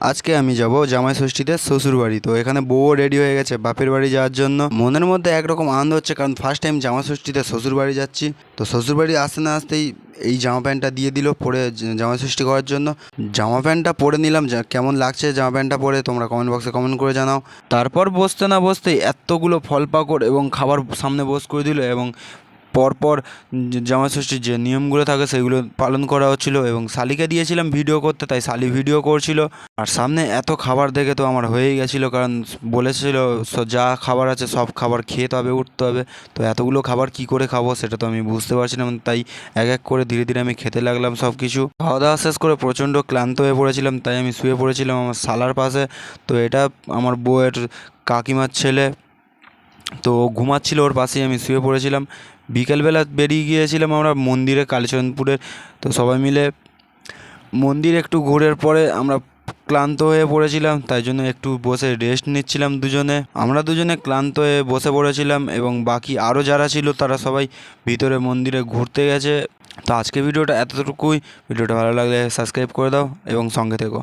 আজকে আমি যাব জামাই ষষ্ঠীতে শ্বশুর বাড়ি। তো এখানে বউও রেডি হয়ে গেছে বাপের বাড়ি যাওয়ার জন্য। মনের মধ্যে একরকম আনন্দ হচ্ছে, কারণ ফার্স্ট টাইম জামাই ষষ্ঠীতে শ্বশুর বাড়ি যাচ্ছি। তো শ্বশুর বাড়ি আসতে না আসতেই এই জামা প্যান্টটা দিয়ে দিল পরে জামাই ষষ্ঠী করার জন্য। জামা প্যান্টটা পরে নিলাম, কেমন লাগছে জামা প্যান্টটা পরে তোমরা কমেন্ট বক্সে কমেন্ট করে জানাও। তারপর বসতে না বসতেই এতগুলো ফল পাকড় এবং খাবার সামনে বস করে দিল, এবং পরপর জামাই ষষ্ঠীর যে নিয়মগুলো থাকে সেগুলো পালন করা হচ্ছিল, এবং শালিকে দিয়েছিলাম ভিডিও করতে, তাই শালি ভিডিও করছিল। আর সামনে এত খাবার দেখে তো আমার হয়েই গেছিলো, কারণ বলেছিল যা খাবার আছে সব খাবার খেয়ে তবে উঠতে হবে। তো এতগুলো খাবার কি করে খাবো সেটা তো আমি বুঝতে পারছিলাম, তাই এক এক করে ধীরে ধীরে আমি খেতে লাগলাম সব কিছু। খাওয়া দাওয়া শেষ করে প্রচণ্ড ক্লান্ত হয়ে পড়েছিলাম, তাই আমি শুয়ে পড়েছিলাম আমার শালার পাশে। তো এটা আমার বউয়ের কাকিমার ছেলে, তো ঘুমাচ্ছিল ওর পাশেই আমি শুয়ে পড়েছিলাম। বিকেলবেলা বেরিয়ে গিয়েছিলাম আমরা মন্দিরে কালীচরণপুরের। তো সবাই মিলে মন্দির একটু ঘোরার পরে আমরা ক্লান্ত হয়ে পড়েছিলাম, তাই জন্য একটু বসে রেস্ট নিচ্ছিলাম দুজনে। আমরা দুজনে ক্লান্ত হয়ে বসে পড়েছিলাম, এবং বাকি আরও যারা ছিল তারা সবাই ভিতরে মন্দিরে ঘুরতে গেছে। তো আজকে ভিডিওটা এতটুকুই। ভিডিওটা ভালো লাগলে সাবস্ক্রাইব করে দাও এবং সঙ্গে থেকো।